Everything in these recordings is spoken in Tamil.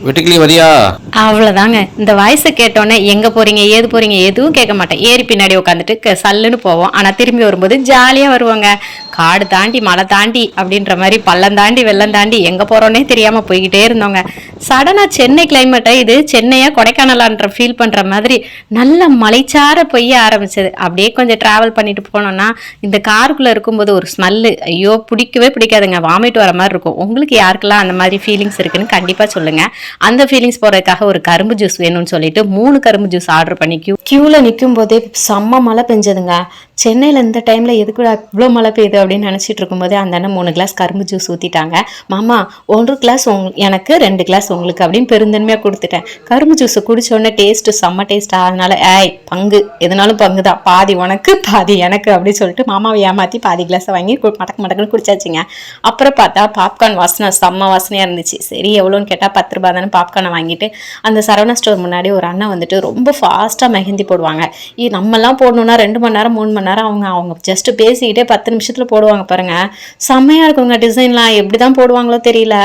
வெட்டுக்கிளி வரியா? அவ்வளோதாங்க. இந்த வாய்ஸை கேட்டோன்னே எங்கே போகிறீங்க ஏது போகிறீங்க எதுவும் கேட்க மாட்டேன். ஏறி பின்னாடி உட்காந்துட்டு சல்லுன்னு போவோம். ஆனால் திரும்பி வரும்போது ஜாலியாக வருவாங்க. காடு தாண்டி மலை தாண்டி அப்படின்ற மாதிரி பள்ளம் தாண்டி வெள்ளம் தாண்டி எங்கே போகிறோன்னே தெரியாமல் போய்கிட்டே இருந்தோங்க. சடனாக சென்னை கிளைமேட்டை இது சென்னையாக கொடைக்கானலான்ற ஃபீல் பண்ணுற மாதிரி நல்ல மலைச்சார பெய்ய ஆரம்பிச்சது. அப்படியே கொஞ்சம் ட்ராவல் பண்ணிட்டு போனோம்னா இந்த காருக்குள்ளே இருக்கும்போது ஒரு ஸ்மெல்லு ஐயோ பிடிக்கவே பிடிக்காதுங்க. வாமிட் வர மாதிரி இருக்கும். உங்களுக்கு யாருக்கெல்லாம் அந்த மாதிரி ஃபீலிங்ஸ் இருக்குன்னு கண்டிப்பாக சொல்லுங்கள். அந்த ஃபீலிங்ஸ் போகிறதுக்காக ஒரு கரும்பு ஜூஸ் வேணும்னு சொல்லிட்டு 3 கரும்பு ஜூஸ் ஆர்டர் பண்ணி கியூவில் நிற்கும் போதே செம்ம மழை பெஞ்சதுங்க. சென்னையில் இந்த டைமில் எதுக்கு இவ்வளோ மழை பெய்யுது அப்படின்னு நினச்சிட்டு இருக்கும்போதே அந்த அண்ணன் 3 கிளாஸ் கரும்பு ஜூஸ் ஊற்றிட்டாங்க. மாமா 1 கிளாஸ் எனக்கு 2 கிளாஸ் உங்களுக்கு அப்படின்னு பெருந்தன்மையாக கொடுத்துட்டேன். கரும்பு ஜூஸை குடிச்சோடனே டேஸ்ட்டு செம்ம டேஸ்ட்டாக. அதனால பங்கு எதுனாலும் பங்கு தான், பாதி உனக்கு பாதி எனக்கு அப்படின்னு சொல்லிட்டு மாமாவை ஏமாற்றி பாதி கிளாஸை வாங்கி மடக்கு மடக்குன்னு குடிச்சாச்சுங்க. அப்புறம் பார்த்தா பாப்கார்ன் வாசனை செம்ம வாசனையாக இருந்துச்சு. சரி எவ்வளோன்னு கேட்டால் 10 ரூபா தானே. பாப்கார்னை வாங்கிட்டு அந்த சரவணா ஸ்டோர் முன்னாடி ஒரு அண்ணன் வந்துட்டு ரொம்ப ஃபாஸ்ட்டாக மெஹந்தி போடுவாங்க. நம்மலாம் போடணுன்னா 2 மணி நேரம் 3 மணி நேரம் அவங்க ஜஸ்ட் பேசிக்கிட்டே 10 நிமிஷத்தில் போடுவாங்க பாருங்க. செம்மையாக இருக்குங்க. டிசைன்லாம் எப்படி தான் போடுவாங்களோ தெரியல.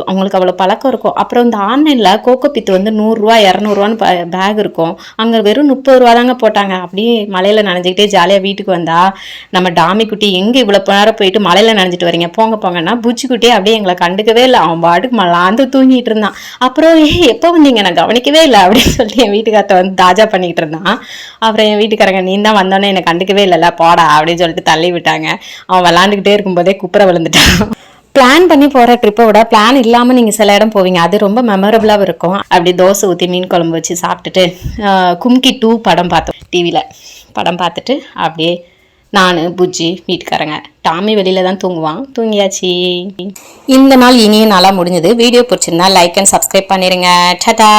அவங்களுக்கு அவ்வளோ பழக்கம் இருக்கும். அப்புறம் இந்த ஆன்லைனில் கோகோ பித்து வந்து 100 ரூபா 200 ரூபான்னு பேக் இருக்கும். அங்கே வெறும் 30 ரூபா தாங்க போட்டாங்க. அப்படியே மலையில் நனைஞ்சிக்கிட்டே ஜாலியாக வீட்டுக்கு வந்தா நம்ம டாமி குட்டி எங்கே இவ்வளோ நேரம் போயிட்டு மலையில் நனைஞ்சிட்டு வரீங்க போங்க போங்கன்னா பூச்சி குட்டி அப்படியே எங்களை கண்டுக்கவே இல்லை. அவன் பாட்டுக்கு மலாந்து தூங்கிட்டு இருந்தான். அப்புறம் எப்போ வந்தீங்க நான் கவனிக்கவே இல்லை அப்படின்னு சொல்லிட்டு என் வீட்டுக்காரத்தை வந்து தாஜா பண்ணிக்கிட்டு இருந்தான். அப்புறம் என் வீட்டுக்காரங்க நீ தான் வந்தோன்னே என்னை கண்டுக்கவே இல்லைல்ல போடா அப்படின்னு சொல்லிட்டு தள்ளி விட்டாங்க. அவன் விளாண்டுக்கிட்டே இருக்கும்போதே குப்புற விழுந்துட்டான். பிளான் பண்ணி போகிற ட்ரிப்பை விட பிளான் இல்லாமல் நீங்கள் சில இடம் போவீங்க, அது ரொம்ப மெமரபுளாக இருக்கும். அப்படி தோசை ஊற்றி மீன் குழம்பு வச்சு சாப்பிட்டுட்டு கும்கி 2 படம் பார்த்தோம். டிவியில் படம் பார்த்துட்டு அப்படியே நான் புஜ்ஜி வீட்டுக்காரங்க டாமி வெளியில் தான் தூங்குவான். தூங்கியாச்சு. இந்த நாள் இனிய நாளாக முடிஞ்சது. வீடியோ பிடிச்சிருந்தா லைக் அண்ட் சப்ஸ்கிரைப் பண்ணிடுங்க. டாடா.